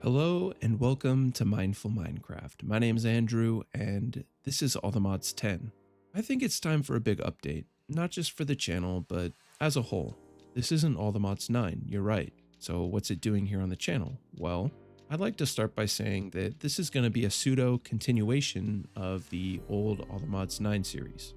Hello and welcome to Mindful Minecraft. My name is Andrew and this is All the Mods 10. I think it's time for a big update, not just for the channel, but as a whole. This isn't All the Mods 9, you're right. So what's it doing here on the channel? Well, I'd like to start by saying that this is going to be a pseudo continuation of the old All the Mods 9 series.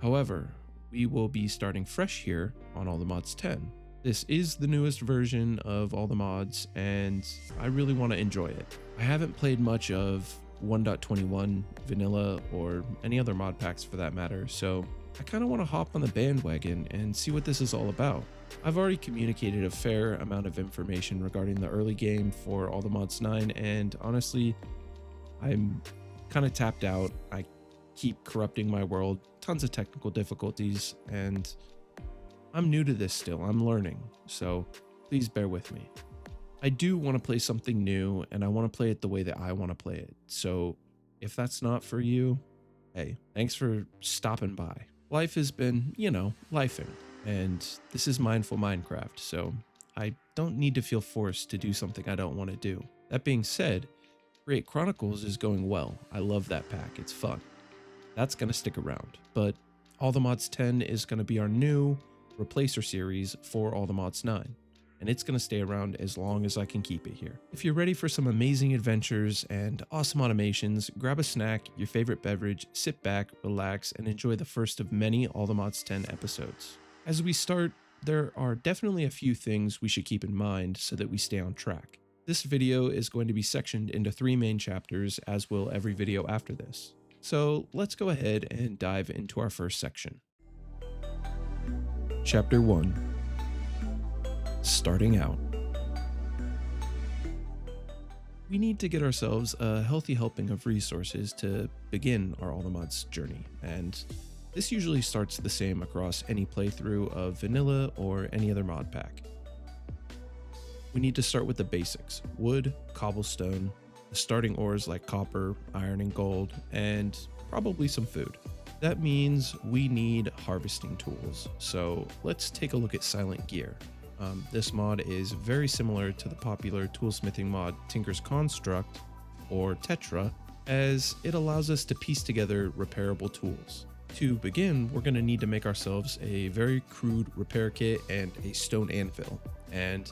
However, we will be starting fresh here on All the Mods 10. This is the newest version of all the mods, and I really want to enjoy it. I haven't played much of 1.21 vanilla or any other mod packs for that matter, so I kind of want to hop on the bandwagon and see what this is all about. I've already communicated a fair amount of information regarding the early game for all the mods 9, and honestly, I'm kind of tapped out. I keep corrupting my world, tons of technical difficulties, and I'm new to this still, I'm learning, so please bear with me. I do want to play something new, and I want to play it the way that I want to play it, so if that's not for you, hey, thanks for stopping by. Life has been, lifing, and this is Mindful Minecraft, so I don't need to feel forced to do something I don't want to do. That being said, Create Chronicles is going well. I love that pack, it's fun. That's going to stick around, but All the Mods 10 is going to be our new replacer series for All the Mods 9, and it's going to stay around as long as I can keep it here. If you're ready for some amazing adventures and awesome automations, grab a snack, your favorite beverage, sit back, relax, and enjoy the first of many All the Mods 10 episodes. As we start, there are definitely a few things we should keep in mind so that we stay on track. This video is going to be sectioned into 3 main chapters, as will every video after this. So let's go ahead and dive into our first section. Chapter 1. Starting out. We need to get ourselves a healthy helping of resources to begin our All the Mods journey, and this usually starts the same across any playthrough of vanilla or any other mod pack. We need to start with the basics: wood, cobblestone, the starting ores like copper, iron, and gold, and probably some food. That means we need harvesting tools, so let's take a look at Silent Gear. This mod is very similar to the popular toolsmithing mod Tinker's Construct, or Tetra, as it allows us to piece together repairable tools. To begin, we're going to need to make ourselves a very crude repair kit and a stone anvil, and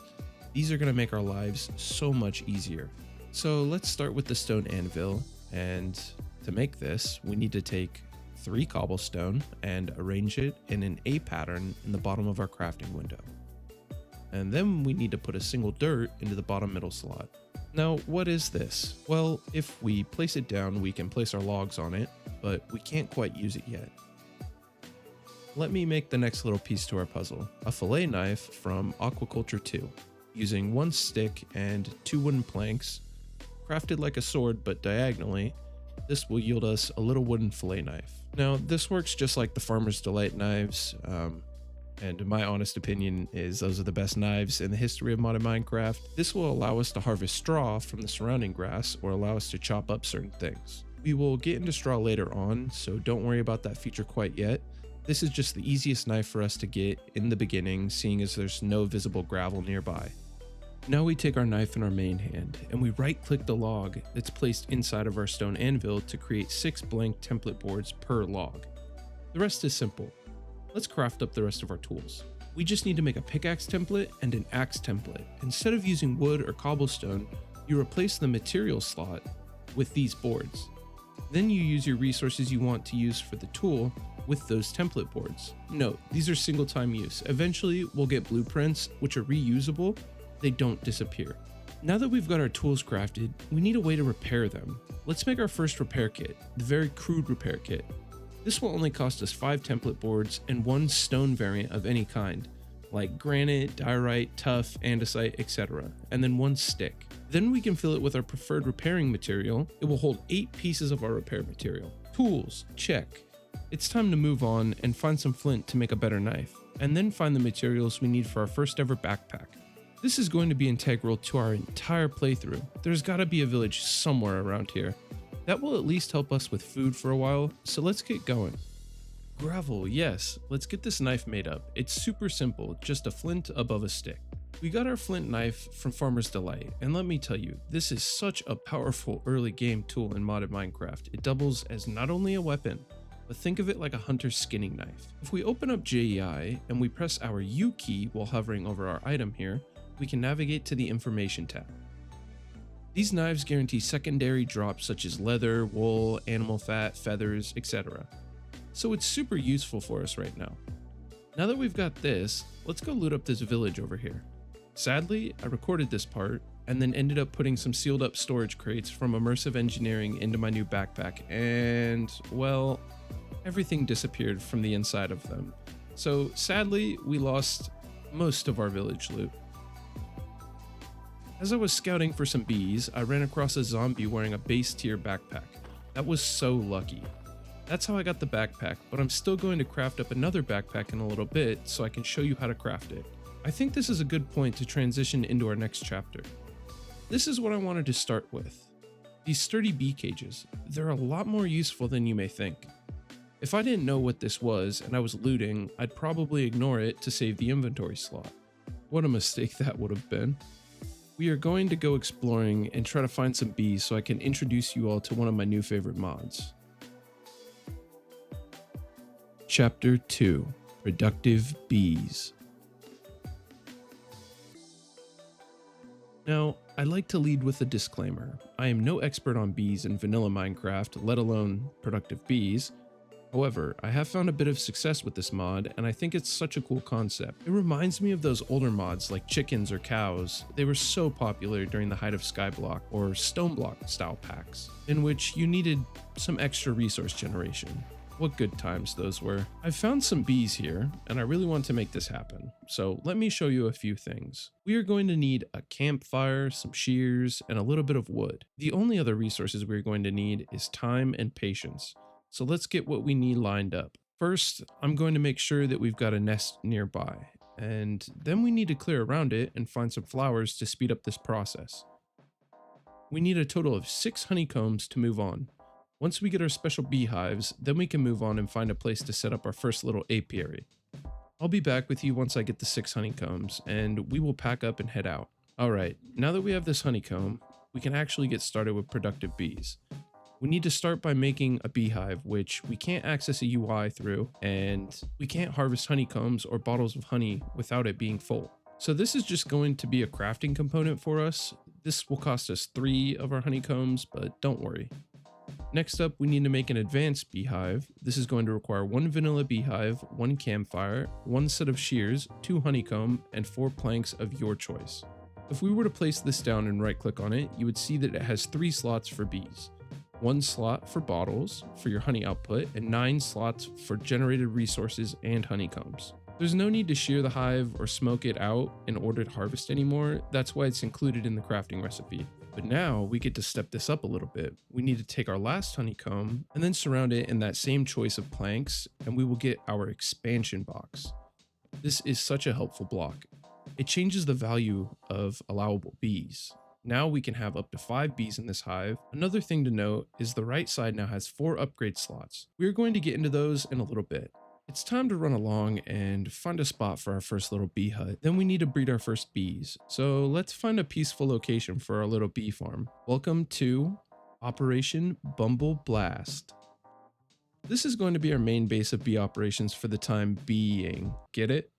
these are going to make our lives so much easier. So let's start with the stone anvil, and to make this, we need to take 3 cobblestone and arrange it in an A pattern in the bottom of our crafting window. And then we need to put a single dirt into the bottom middle slot. Now, what is this? Well, if we place it down, we can place our logs on it, but we can't quite use it yet. Let me make the next little piece to our puzzle, a fillet knife from Aquaculture 2, using 1 stick and 2 wooden planks, crafted like a sword but diagonally. This will yield us a little wooden fillet knife. Now, this works just like the Farmer's Delight knives, and my honest opinion is those are the best knives in the history of modded Minecraft. This will allow us to harvest straw from the surrounding grass or allow us to chop up certain things. We will get into straw later on, so don't worry about that feature quite yet. This is just the easiest knife for us to get in the beginning, seeing as there's no visible gravel nearby. Now we take our knife in our main hand, and we right-click the log that's placed inside of our stone anvil to create 6 blank template boards per log. The rest is simple. Let's craft up the rest of our tools. We just need to make a pickaxe template and an axe template. Instead of using wood or cobblestone, you replace the material slot with these boards. Then you use your resources you want to use for the tool with those template boards. Note, these are single-time use. Eventually, we'll get blueprints, which are reusable. They don't disappear. Now that we've got our tools crafted, we need a way to repair them. Let's make our first repair kit, the very crude repair kit. This will only cost us 5 template boards and 1 stone variant of any kind, like granite, diorite, tuff, andesite, etc., and then 1 stick. Then we can fill it with our preferred repairing material. It will hold 8 pieces of our repair material. Tools, check. It's time to move on and find some flint to make a better knife, and then find the materials we need for our first ever backpack. This is going to be integral to our entire playthrough. There's gotta be a village somewhere around here. That will at least help us with food for a while, so let's get going. Gravel, yes, let's get this knife made up. It's super simple, just a flint above a stick. We got our flint knife from Farmer's Delight, and let me tell you, this is such a powerful early game tool in modded Minecraft. It doubles as not only a weapon, but think of it like a hunter's skinning knife. If we open up JEI and we press our U key while hovering over our item here, we can navigate to the information tab. These knives guarantee secondary drops such as leather, wool, animal fat, feathers, etc. So it's super useful for us right now. Now that we've got this, let's go loot up this village over here. Sadly, I recorded this part and then ended up putting some sealed up storage crates from immersive engineering into my new backpack, and well, everything disappeared from the inside of them. So sadly, we lost most of our village loot. As I was scouting for some bees, I ran across a zombie wearing a base tier backpack. That was so lucky. That's how I got the backpack, but I'm still going to craft up another backpack in a little bit so I can show you how to craft it. I think this is a good point to transition into our next chapter. This is what I wanted to start with. These sturdy bee cages, they're a lot more useful than you may think. If I didn't know what this was and I was looting, I'd probably ignore it to save the inventory slot. What a mistake that would have been. We are going to go exploring and try to find some bees so I can introduce you all to one of my new favorite mods. Chapter 2: Productive Bees. Now, I'd like to lead with a disclaimer. I am no expert on bees in vanilla Minecraft, let alone productive bees. However, I have found a bit of success with this mod, and I think it's such a cool concept. It reminds me of those older mods like chickens or cows. They were so popular during the height of Skyblock or Stoneblock style packs, in which you needed some extra resource generation. What good times those were. I've found some bees here, and I really want to make this happen. So let me show you a few things. We are going to need a campfire, some shears, and a little bit of wood. The only other resources we're going to need is time and patience. So let's get what we need lined up. First, I'm going to make sure that we've got a nest nearby, and then we need to clear around it and find some flowers to speed up this process. We need a total of 6 honeycombs to move on. Once we get our special beehives, then we can move on and find a place to set up our first little apiary. I'll be back with you once I get the 6 honeycombs, and we will pack up and head out. Alright, now that we have this honeycomb, we can actually get started with productive bees. We need to start by making a beehive, which we can't access a UI through, and we can't harvest honeycombs or bottles of honey without it being full. So this is just going to be a crafting component for us. This will cost us 3 of our honeycombs, but don't worry. Next up, we need to make an advanced beehive. This is going to require 1 vanilla beehive, 1 campfire, 1 set of shears, 2 honeycomb, and 4 planks of your choice. If we were to place this down and right click on it, you would see that it has 3 slots for bees. 1 slot for bottles for your honey output, and 9 slots for generated resources and honeycombs. There's no need to shear the hive or smoke it out in order to harvest anymore. That's why it's included in the crafting recipe. But now we get to step this up a little bit. We need to take our last honeycomb and then surround it in that same choice of planks, and we will get our expansion box. This is such a helpful block. It changes the value of allowable bees. Now we can have up to 5 bees in this hive. Another thing to note is the right side now has 4 upgrade slots. We're going to get into those in a little bit. It's time to run along and find a spot for our first little bee hut. Then we need to breed our first bees. So let's find a peaceful location for our little bee farm. Welcome to Operation Bumble Blast. This is going to be our main base of bee operations for the time being. Get it?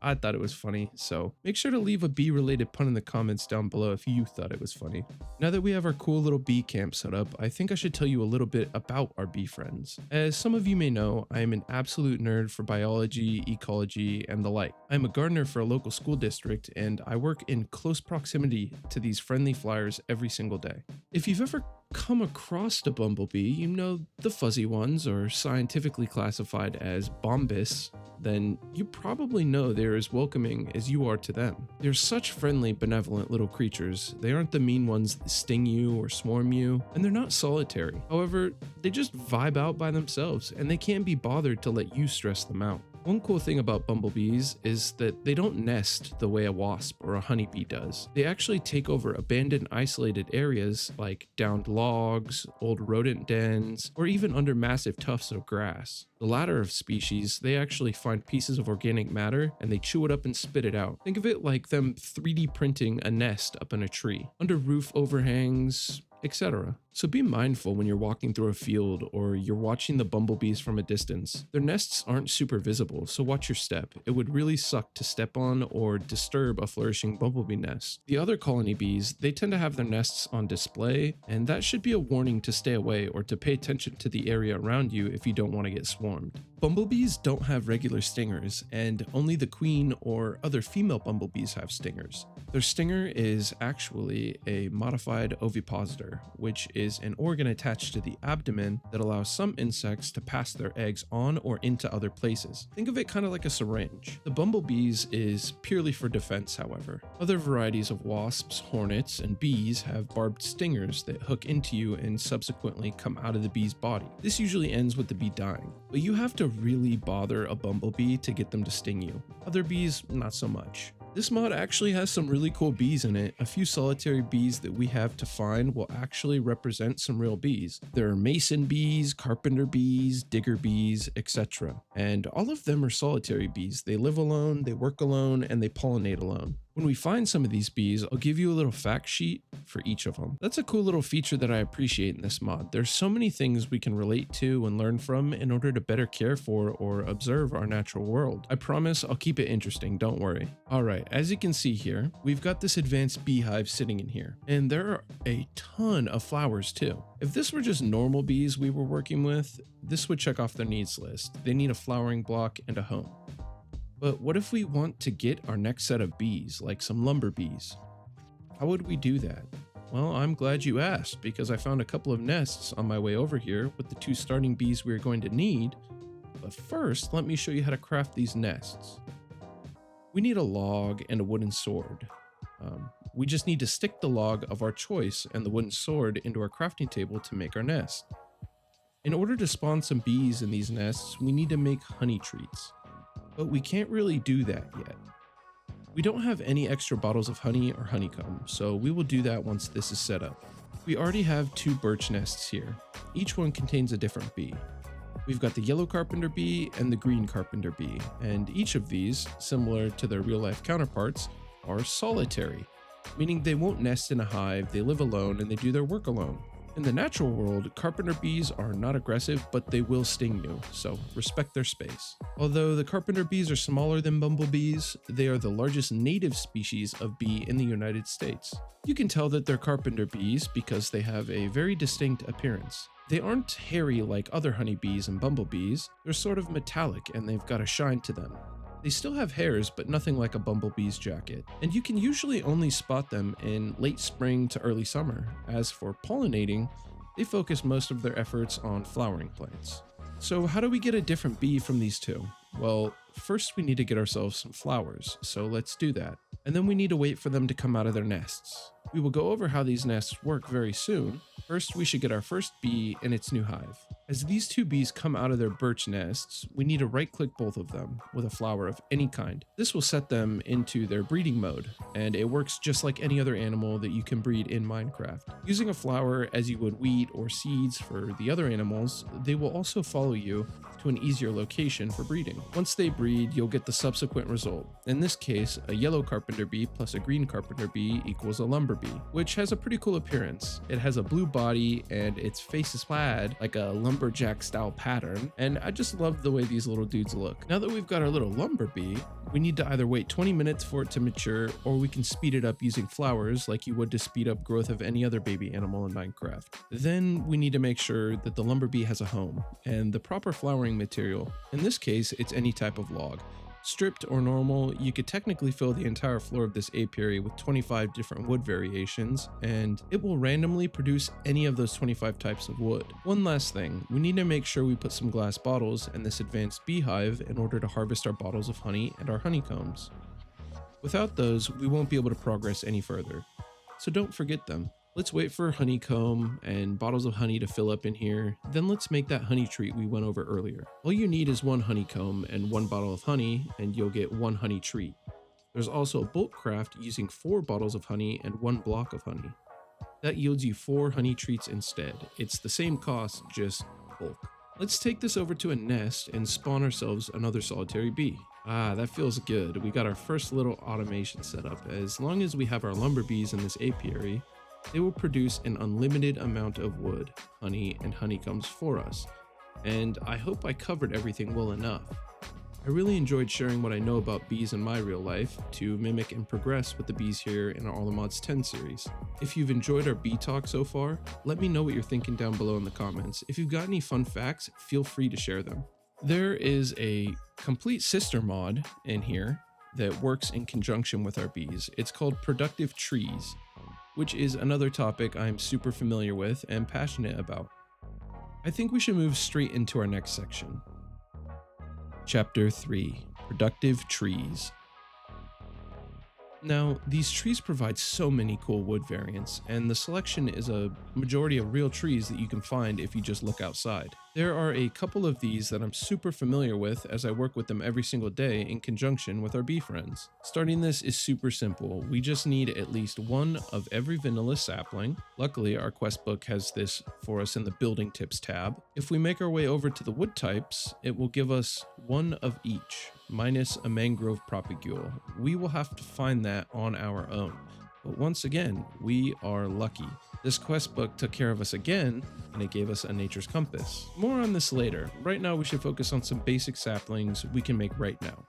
I thought it was funny, so make sure to leave a bee related pun in the comments down below if you thought it was funny. Now that we have our cool little bee camp set up, I think I should tell you a little bit about our bee friends. As some of you may know, I am an absolute nerd for biology, ecology, and the like. I'm a gardener for a local school district, and I work in close proximity to these friendly flyers every single day. If you've ever come across a bumblebee, you know the fuzzy ones, or scientifically classified as bombus, then you probably know they're as welcoming as you are to them. They're such friendly, benevolent little creatures. They aren't the mean ones that sting you or swarm you, and they're not solitary. However, they just vibe out by themselves, and they can't be bothered to let you stress them out. One cool thing about bumblebees is that they don't nest the way a wasp or a honeybee does. They actually take over abandoned isolated areas like downed logs, old rodent dens, or even under massive tufts of grass. The latter of species, they actually find pieces of organic matter and they chew it up and spit it out. Think of it like them 3D printing a nest up in a tree, under roof overhangs, etc. So be mindful when you're walking through a field or you're watching the bumblebees from a distance. Their nests aren't super visible, so watch your step. It would really suck to step on or disturb a flourishing bumblebee nest. The other colony bees, they tend to have their nests on display, and that should be a warning to stay away or to pay attention to the area around you if you don't want to get swarmed. Bumblebees don't have regular stingers, and only the queen or other female bumblebees have stingers. Their stinger is actually a modified ovipositor, which is an organ attached to the abdomen that allows some insects to pass their eggs on or into other places. Think of it kind of like a syringe. The bumblebees is purely for defense, however. Other varieties of wasps, hornets, and bees have barbed stingers that hook into you and subsequently come out of the bee's body. This usually ends with the bee dying, but you have to really bother a bumblebee to get them to sting you. Other bees, not so much. This mod actually has some really cool bees in it. A few solitary bees that we have to find will actually represent some real bees. There are mason bees, carpenter bees, digger bees, etc. And all of them are solitary bees. They live alone, they work alone, and they pollinate alone. When we find some of these bees, I'll give you a little fact sheet for each of them. That's a cool little feature that I appreciate in this mod. There's so many things we can relate to and learn from in order to better care for or observe our natural world. I promise I'll keep it interesting, don't worry. Alright, as you can see here, we've got this advanced beehive sitting in here, and there are a ton of flowers too. If this were just normal bees we were working with, this would check off their needs list. They need a flowering block and a home. But what if we want to get our next set of bees, like some lumber bees? How would we do that? Well, I'm glad you asked, because I found a couple of nests on my way over here with the 2 starting bees we're going to need. But first, let me show you how to craft these nests. We need a log and a wooden sword. We just need to stick the log of our choice and the wooden sword into our crafting table to make our nest. In order to spawn some bees in these nests, we need to make honey treats. But we can't really do that yet. We don't have any extra bottles of honey or honeycomb, so we will do that once this is set up. We already have 2 birch nests here. Each one contains a different bee. We've got the yellow carpenter bee and the green carpenter bee, and each of these, similar to their real-life counterparts, are solitary, meaning they won't nest in a hive, they live alone, and they do their work alone. In the natural world, carpenter bees are not aggressive, but they will sting you, so respect their space. Although the carpenter bees are smaller than bumblebees, they are the largest native species of bee in the United States. You can tell that they're carpenter bees because they have a very distinct appearance. They aren't hairy like other honeybees and bumblebees, they're sort of metallic and they've got a shine to them. They still have hairs, but nothing like a bumblebee's jacket, and you can usually only spot them in late spring to early summer. As for pollinating, they focus most of their efforts on flowering plants. So how do we get a different bee from these 2? Well, first we need to get ourselves some flowers, so let's do that. And then we need to wait for them to come out of their nests. We will go over how these nests work very soon. First, we should get our first bee in its new hive. As these 2 bees come out of their birch nests, we need to right-click both of them with a flower of any kind. This will set them into their breeding mode, and it works just like any other animal that you can breed in Minecraft. Using a flower as you would wheat or seeds for the other animals, they will also follow you to an easier location for breeding. Once they breed, you'll get the subsequent result. In this case, a yellow carpenter bee plus a green carpenter bee equals a lumber bee, which has a pretty cool appearance. It has a blue body and its face is plaid like a lumberjack style pattern, and I just love the way these little dudes look. Now that we've got our little lumber bee, we need to either wait 20 minutes for it to mature, or we can speed it up using flowers like you would to speed up growth of any other baby animal in Minecraft. Then we need to make sure that the lumber bee has a home and the proper flowering material. In this case, it's any type of log. Stripped or normal, you could technically fill the entire floor of this apiary with 25 different wood variations, and it will randomly produce any of those 25 types of wood. One last thing, we need to make sure we put some glass bottles in this advanced beehive in order to harvest our bottles of honey and our honeycombs. Without those, we won't be able to progress any further, so don't forget them. Let's wait for honeycomb and bottles of honey to fill up in here. Then let's make that honey treat we went over earlier. All you need is one honeycomb and one bottle of honey, and you'll get one honey treat. There's also a bulk craft using 4 bottles of honey and 1 block of honey. That yields you 4 honey treats instead. It's the same cost, just bulk. Let's take this over to a nest and spawn ourselves another solitary bee. Ah, that feels good. We got our first little automation set up. As long as we have our lumber bees in this apiary, they will produce an unlimited amount of wood, honey, and honeycombs for us. And I hope I covered everything well enough. I really enjoyed sharing what I know about bees in my real life to mimic and progress with the bees here in our All the Mods 10 series. If you've enjoyed our bee talk so far, let me know what you're thinking down below in the comments. If you've got any fun facts, feel free to share them. There is a complete sister mod in here that works in conjunction with our bees. It's called Productive Trees, which is another topic I'm super familiar with and passionate about. I think we should move straight into our next section. Chapter 3: Productive Trees. Now, these trees provide so many cool wood variants, and the selection is a majority of real trees that you can find if you just look outside. There are a couple of these that I'm super familiar with as I work with them every single day in conjunction with our bee friends. Starting this is super simple. We just need at least one of every vanilla sapling. Luckily, our quest book has this for us in the building tips tab. If we make our way over to the wood types, it will give us one of each, minus a mangrove propagule. We will have to find that on our own. But once again, we are lucky. This quest book took care of us again, and it gave us a nature's compass. More on this later. Right now we should focus on some basic saplings we can make right now.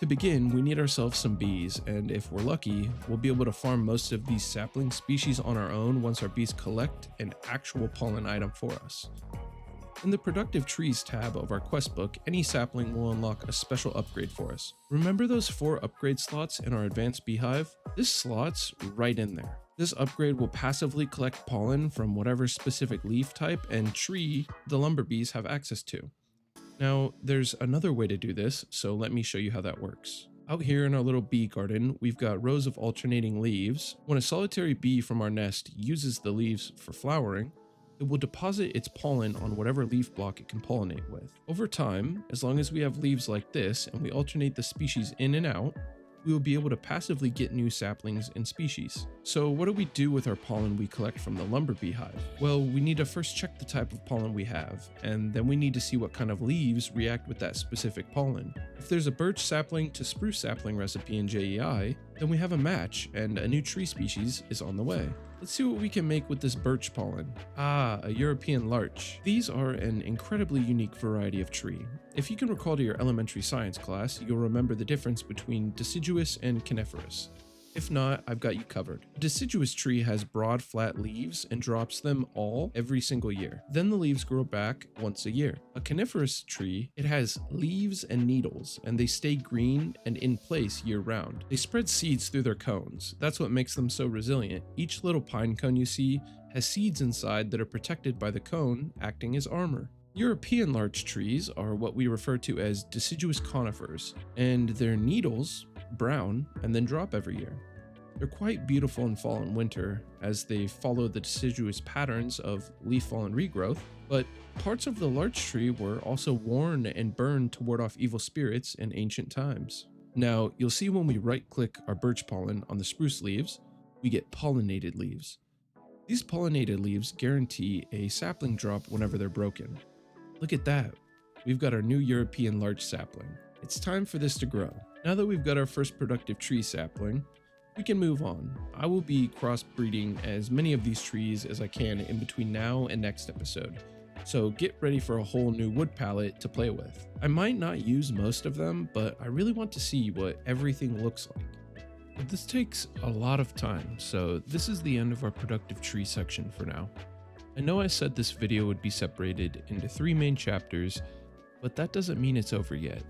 To begin, we need ourselves some bees, and if we're lucky, we'll be able to farm most of these sapling species on our own once our bees collect an actual pollen item for us. In the Productive Trees tab of our quest book, any sapling will unlock a special upgrade for us. Remember those 4 upgrade slots in our advanced beehive? This slot's right in there. This upgrade will passively collect pollen from whatever specific leaf type and tree the lumber bees have access to. Now, there's another way to do this, so let me show you how that works. Out here in our little bee garden, we've got rows of alternating leaves. When a solitary bee from our nest uses the leaves for flowering, it will deposit its pollen on whatever leaf block it can pollinate with. Over time, as long as we have leaves like this and we alternate the species in and out, we will be able to passively get new saplings and species. So what do we do with our pollen we collect from the lumber beehive? Well, we need to first check the type of pollen we have, and then we need to see what kind of leaves react with that specific pollen. If there's a birch sapling to spruce sapling recipe in JEI, then we have a match and a new tree species is on the way. Let's see what we can make with this birch pollen. Ah, a European larch. These are an incredibly unique variety of tree. If you can recall to your elementary science class, you'll remember the difference between deciduous and coniferous. If not, I've got you covered. A deciduous tree has broad, flat leaves and drops them all every single year. Then the leaves grow back once a year. A coniferous tree, it has leaves and needles, and they stay green and in place year-round. They spread seeds through their cones. That's what makes them so resilient. Each little pine cone you see has seeds inside that are protected by the cone, acting as armor. European larch trees are what we refer to as deciduous conifers, and their needles brown and then drop every year. They're quite beautiful in fall and winter as they follow the deciduous patterns of leaf fall and regrowth, but parts of the larch tree were also worn and burned to ward off evil spirits in ancient times. Now, you'll see when we right-click our birch pollen on the spruce leaves, we get pollinated leaves. These pollinated leaves guarantee a sapling drop whenever they're broken. Look at that. We've got our new European larch sapling. It's time for this to grow. Now that we've got our first productive tree sapling, we can move on. I will be crossbreeding as many of these trees as I can in between now and next episode, so get ready for a whole new wood palette to play with. I might not use most of them, but I really want to see what everything looks like. But this takes a lot of time, so this is the end of our productive tree section for now. I know I said this video would be separated into 3 main chapters, but that doesn't mean it's over yet.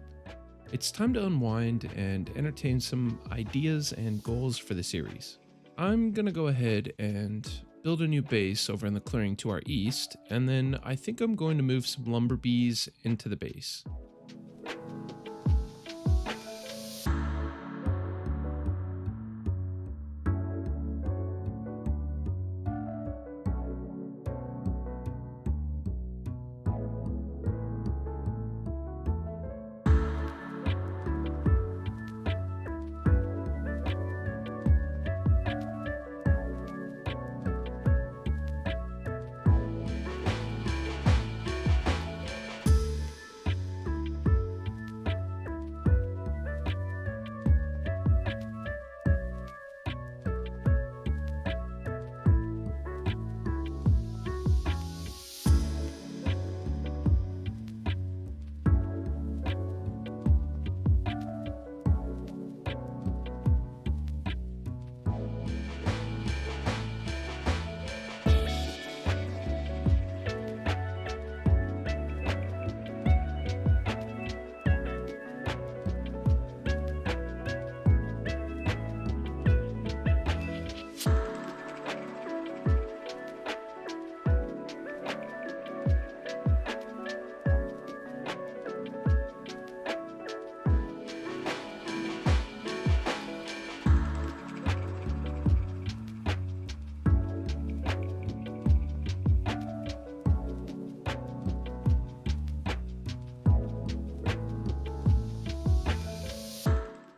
It's time to unwind and entertain some ideas and goals for the series. I'm gonna go ahead and build a new base over in the clearing to our east, and then I think I'm going to move some lumber bees into the base.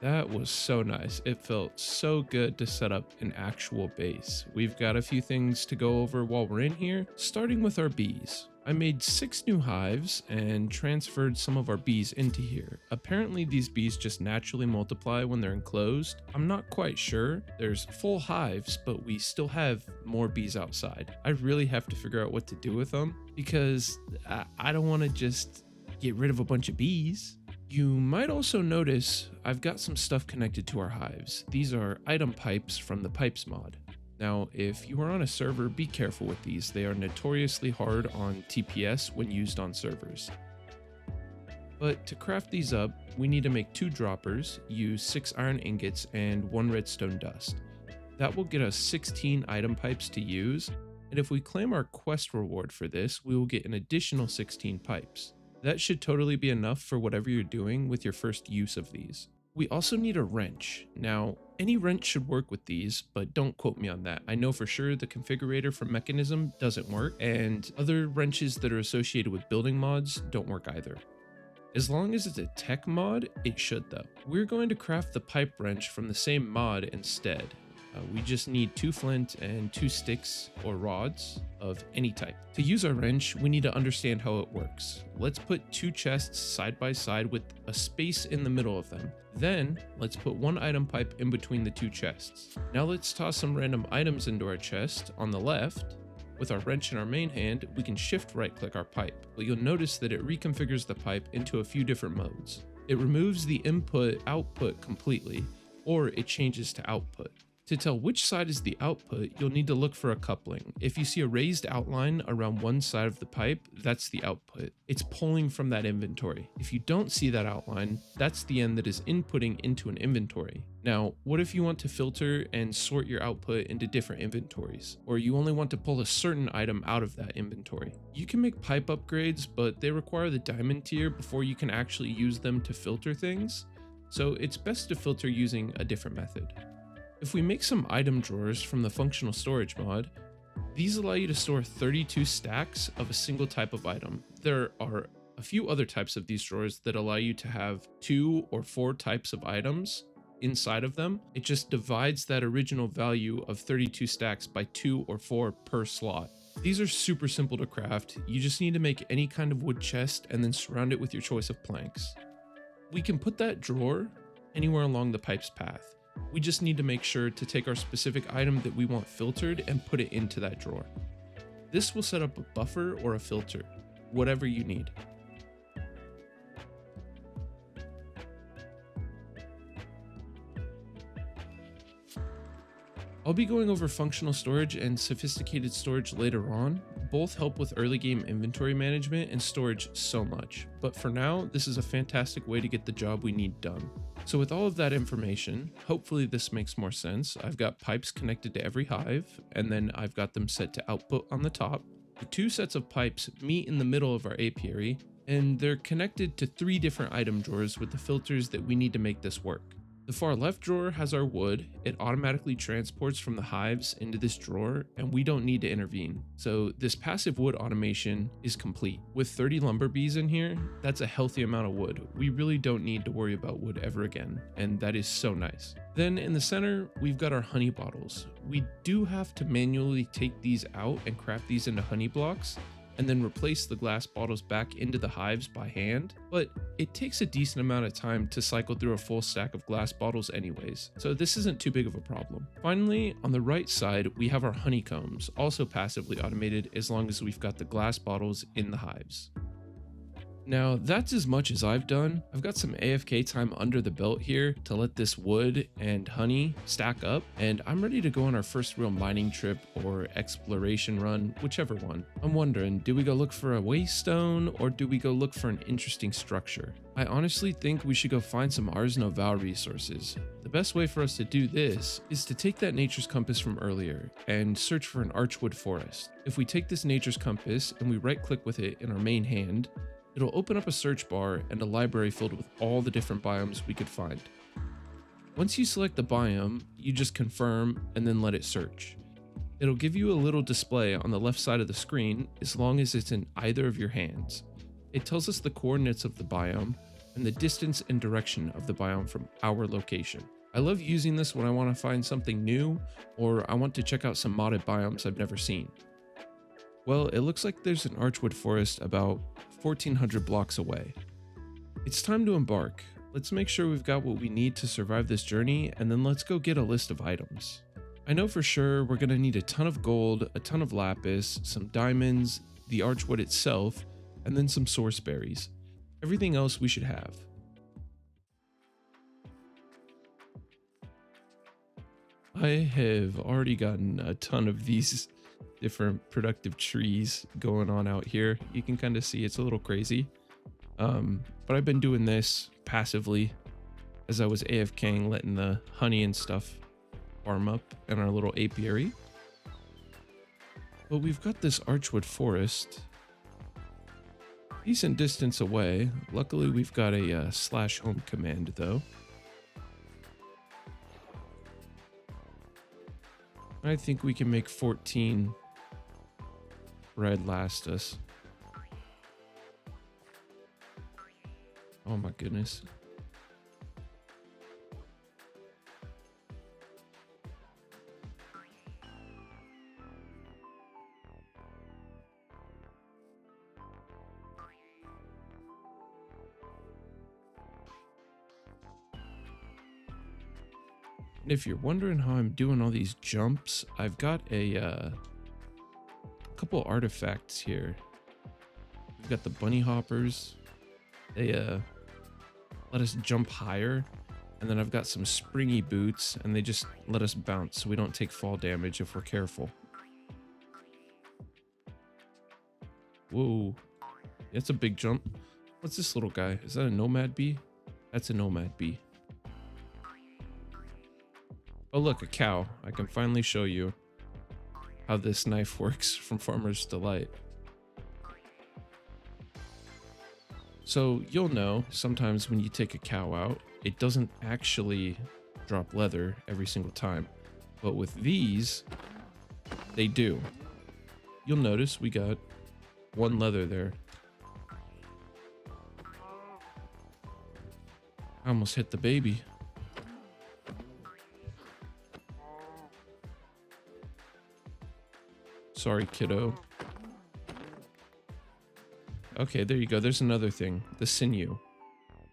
That was so nice. It felt so good to set up an actual base. We've got a few things to go over while we're in here, starting with our bees. I made 6 new hives and transferred some of our bees into here. Apparently these bees just naturally multiply when they're enclosed. I'm not quite sure. There's full hives, but we still have more bees outside. I really have to figure out what to do with them because I don't want to just get rid of a bunch of bees. You might also notice I've got some stuff connected to our hives. These are item pipes from the Pipez mod. Now, if you are on a server, be careful with these. They are notoriously hard on TPS when used on servers. But to craft these up, we need to make 2 droppers, use 6 iron ingots, and 1 redstone dust. That will get us 16 item pipes to use, and if we claim our quest reward for this, we will get an additional 16 pipes. That should totally be enough for whatever you're doing with your first use of these. We also need a wrench. Now, any wrench should work with these, but don't quote me on that. I know for sure the configurator for Mechanism doesn't work, and other wrenches that are associated with building mods don't work either. As long as it's a tech mod, it should though. We're going to craft the pipe wrench from the same mod instead. We just need 2 flint and 2 sticks or rods of any type. To use our wrench, we need to understand how it works. Let's put 2 chests side by side with a space in the middle of them. Then let's put 1 item pipe in between the 2 chests. Now let's toss some random items into our chest on the left. With our wrench in our main hand, we can shift right click our pipe, but you'll notice that it reconfigures the pipe into a few different modes. It removes the input output completely, or it changes to output. To tell which side is the output, you'll need to look for a coupling. If you see a raised outline around one side of the pipe, that's the output. It's pulling from that inventory. If you don't see that outline, that's the end that is inputting into an inventory. Now, what if you want to filter and sort your output into different inventories, or you only want to pull a certain item out of that inventory? You can make pipe upgrades, but they require the diamond tier before you can actually use them to filter things, so it's best to filter using a different method. If we make some item drawers from the functional storage mod, these allow you to store 32 stacks of a single type of item. There are a few other types of these drawers that allow you to have 2 or 4 types of items inside of them. It just divides that original value of 32 stacks by 2 or 4 per slot. These are super simple to craft. You just need to make any kind of wood chest and then surround it with your choice of planks. We can put that drawer anywhere along the pipe's path. We just need to make sure to take our specific item that we want filtered and put it into that drawer. This will set up a buffer or a filter, whatever you need. I'll be going over functional storage and sophisticated storage later on. Both help with early game inventory management and storage so much, but for now, this is a fantastic way to get the job we need done. So with all of that information, hopefully this makes more sense. I've got pipes connected to every hive, and then I've got them set to output on the top. The 2 sets of pipes meet in the middle of our apiary, and they're connected to 3 different item drawers with the filters that we need to make this work. The far left drawer has our wood. It automatically transports from the hives into this drawer, and we don't need to intervene. So this passive wood automation is complete. With 30 lumber bees in here, that's a healthy amount of wood. We really don't need to worry about wood ever again, and that is so nice. Then in the center, we've got our honey bottles. We do have to manually take these out and craft these into honey blocks, and then replace the glass bottles back into the hives by hand, but it takes a decent amount of time to cycle through a full stack of glass bottles anyways, so this isn't too big of a problem. Finally, on the right side, we have our honeycombs, also passively automated as long as we've got the glass bottles in the hives. Now, that's as much as I've done. I've got some AFK time under the belt here to let this wood and honey stack up, and I'm ready to go on our first real mining trip or exploration run, whichever one. I'm wondering, do we go look for a waystone or do we go look for an interesting structure? I honestly think we should go find some Ars Nouveau resources. The best way for us to do this is to take that nature's compass from earlier and search for an Archwood forest. If we take this nature's compass and we right click with it in our main hand, it'll open up a search bar and a library filled with all the different biomes we could find. Once you select the biome, you just confirm and then let it search. It'll give you a little display on the left side of the screen as long as it's in either of your hands. It tells us the coordinates of the biome, and the distance and direction of the biome from our location. I love using this when I want to find something new or I want to check out some modded biomes I've never seen. Well, it looks like there's an Archwood forest about 1400 blocks away. It's time to embark. Let's make sure we've got what we need to survive this journey, and then let's go get a list of items. I know for sure we're going to need a ton of gold, a ton of lapis, some diamonds, the Archwood itself, and then some source berries. Everything else we should have. I have already gotten a ton of these different productive trees going on out here. You can kind of see it's a little crazy. But I've been doing this passively as I was AFKing, letting the honey and stuff farm up in our little apiary. But we've got this Archwood forest decent distance away. Luckily we've got a /home command though. I think we can make 14 bread last us. Oh my goodness. And if you're wondering how I'm doing all these jumps, I've got a couple artifacts here. We've got the bunny hoppers. They let us jump higher, and then I've got some springy boots, and they just let us bounce so we don't take fall damage if we're careful. Whoa, that's a big jump. What's this little guy? Is that a nomad bee? That's a nomad bee. Oh look, a cow. I can finally show you how this knife works from Farmer's Delight. So you'll know sometimes when you take a cow out, it doesn't actually drop leather every single time. But with these, they do. You'll notice we got one leather there. I almost hit the baby. Sorry, kiddo. Okay, there you go. There's another thing. The sinew.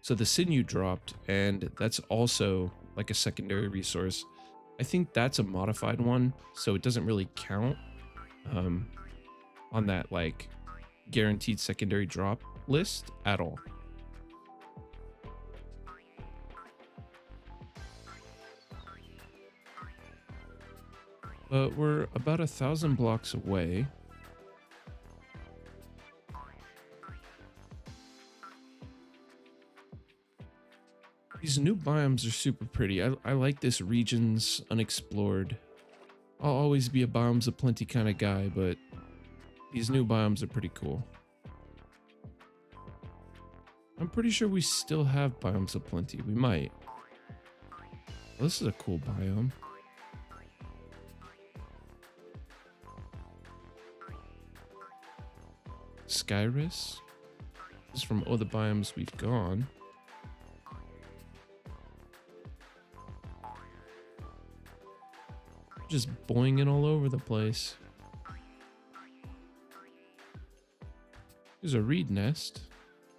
So the sinew dropped, and that's also like a secondary resource. I think that's a modified one, so it doesn't really count on that like guaranteed secondary drop list at all. But we're about 1,000 blocks away. These new biomes are super pretty. I like this region's unexplored. I'll always be a biomes of plenty kind of guy, but these new biomes are pretty cool. I'm pretty sure we still have biomes of plenty. We might. Well, this is a cool biome. Skyris. This is from all the biomes we've gone. Just boinging all over the place. There's a reed nest.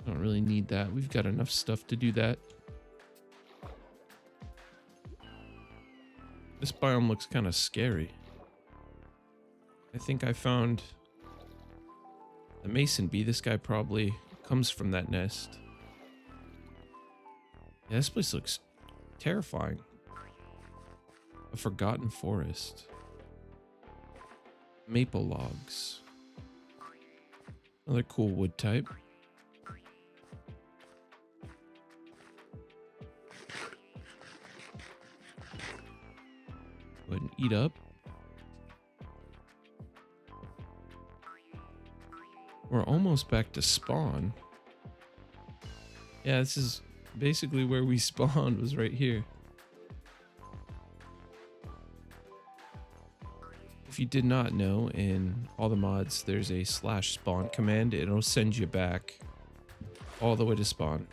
Don't really need that. We've got enough stuff to do that. This biome looks kind of scary. I think I found the mason bee. This guy probably comes from that nest. Yeah, this place looks terrifying. A forgotten forest. Maple logs. Another cool wood type. Go ahead and eat up. We're almost back to spawn. Yeah, this is basically where we spawned, was right here. If you did not know, in all the mods, there's a /spawn command. It'll send you back all the way to spawn.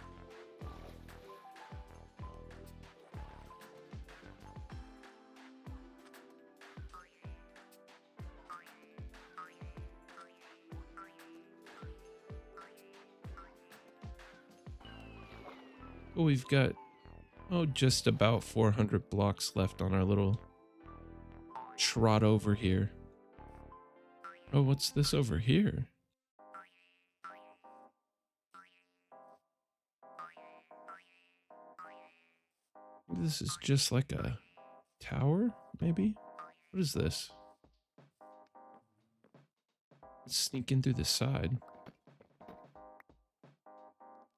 Oh, we've got, oh, just about 400 blocks left on our little trot over here. Oh, what's this over here? This is just like a tower, maybe? What is this? Let's sneak in through the side.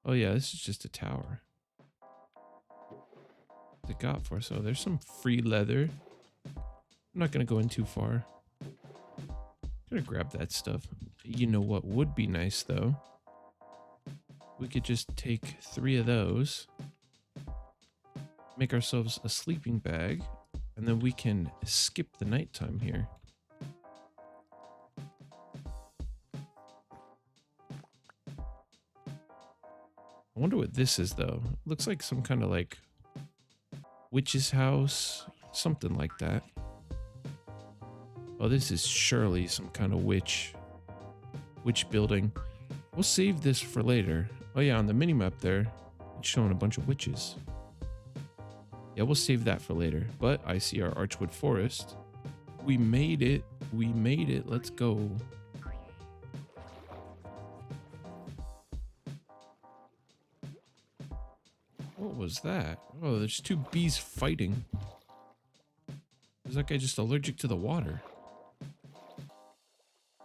Oh yeah, this is just a tower. What's it got for us? Oh, there's some free leather. I'm not gonna go in too far. Gonna grab that stuff. You know what would be nice though? We could just take 3 of those, make ourselves a sleeping bag, and then we can skip the nighttime here. I wonder what this is though. It looks like some kind of like witch's house, something like that. Oh, this is surely some kind of witch building. We'll save this for later. Oh yeah, on the minimap there, it's showing a bunch of witches. Yeah, we'll save that for later. But I see our Archwood forest. We made it. We made it. Let's go. What was that? Oh, there's 2 bees fighting. Is that guy just allergic to the water?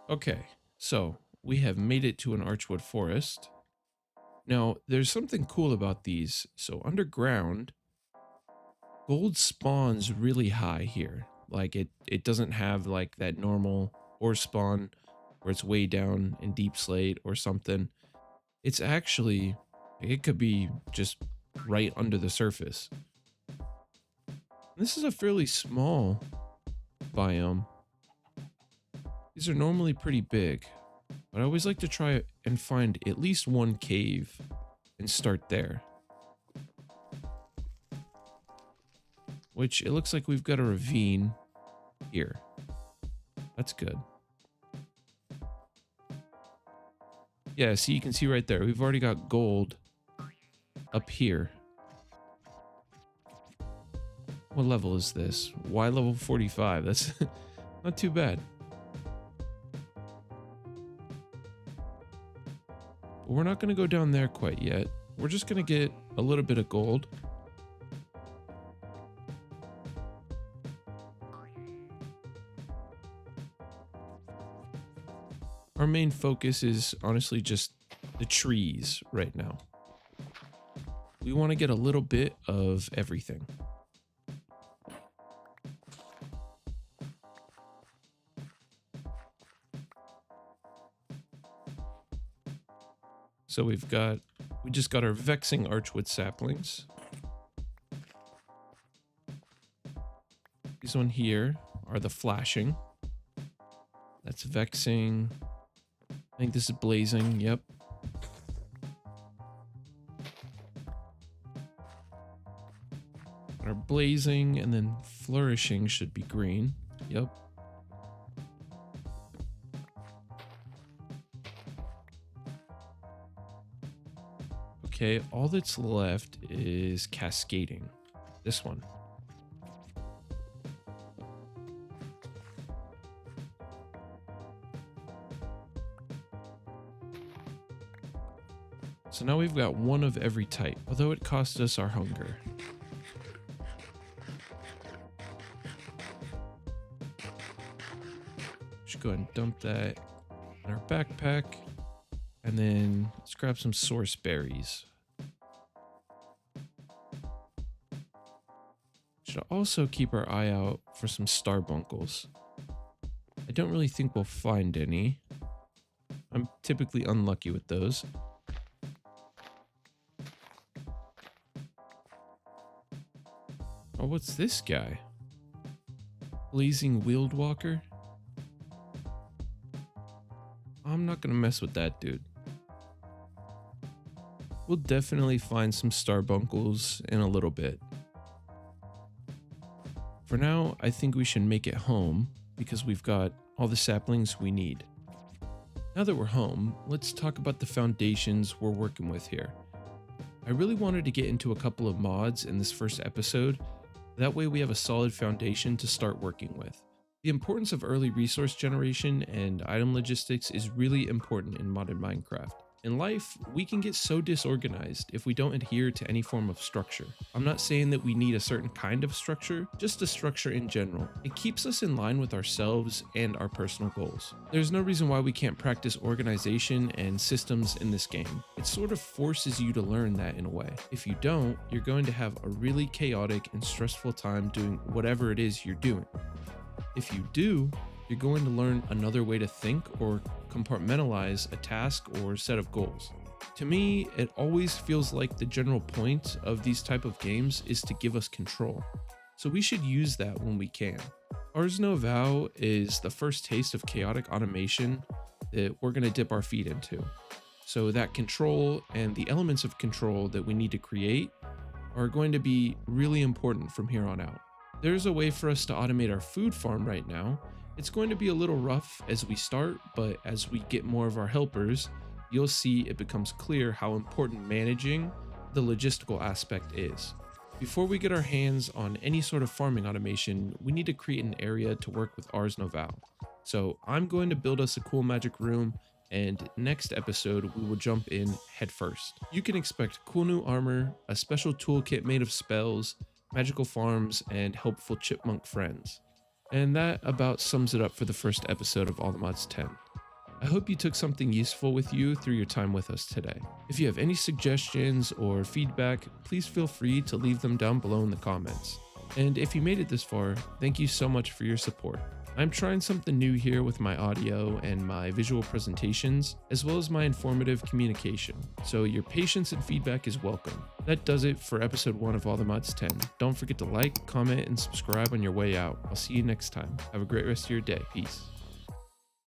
Okay, so we have made it to an Archwood forest. Now, there's something cool about these. So underground, gold spawns really high here. Like it doesn't have like that normal ore spawn where it's way down in deep slate or something. It's actually, it could be just right under the surface. This is a fairly small biome. These are normally pretty big, but I always like to try and find at least one cave and start there. Which it looks like we've got a ravine here. That's good. Yeah, see, you can see right there. We've already got gold up here. What level is this? Y level 45. That's not too bad. But we're not going to go down there quite yet. We're just going to get a little bit of gold. Our main focus is honestly just the trees right now. We want to get a little bit of everything. So we just got our vexing archwood saplings. These one here are the flashing. That's vexing. I think this is blazing, yep. Our blazing and then flourishing should be green, yep. Okay, all that's left is cascading. This one. So now we've got one of every type, although it cost us our hunger. Should go ahead and dump that in our backpack. And then let's grab some source berries. Should also keep our eye out for some starbuncles. I don't really think we'll find any. I'm typically unlucky with those. Oh, what's this guy? Blazing wheeled walker? I'm not gonna mess with that dude. We'll definitely find some starbuncles in a little bit. For now, I think we should make it home because we've got all the saplings we need. Now that we're home, let's talk about the foundations we're working with here. I really wanted to get into a couple of mods in this first episode. That way we have a solid foundation to start working with. The importance of early resource generation and item logistics is really important in modern Minecraft. In life, we can get so disorganized if we don't adhere to any form of structure. I'm not saying that we need a certain kind of structure, just a structure in general. It keeps us in line with ourselves and our personal goals. There's no reason why we can't practice organization and systems in this game. It sort of forces you to learn that in a way. If you don't, you're going to have a really chaotic and stressful time doing whatever it is you're doing. If you do, you're going to learn another way to think or compartmentalize a task or set of goals. To me, it always feels like the general point of these type of games is to give us control. So we should use that when we can. Ars Nouveau is the first taste of chaotic automation that we're going to dip our feet into. So that control and the elements of control that we need to create are going to be really important from here on out. There's a way for us to automate our food farm right now. It's going to be a little rough as we start, but as we get more of our helpers, you'll see it becomes clear how important managing the logistical aspect is. Before we get our hands on any sort of farming automation, we need to create an area to work with Ars Nouveau. So I'm going to build us a cool magic room, and next episode we will jump in headfirst. You can expect cool new armor, a special toolkit made of spells, magical farms, and helpful chipmunk friends. And that about sums it up for the first episode of All the Mods 10. I hope you took something useful with you through your time with us today. If you have any suggestions or feedback, please feel free to leave them down below in the comments. And if you made it this far, thank you so much for your support. I'm trying something new here with my audio and my visual presentations, as well as my informative communication, so your patience and feedback is welcome. That does it for episode 1 of All the Mods 10. Don't forget to like, comment, and subscribe on your way out. I'll see you next time. Have a great rest of your day. Peace.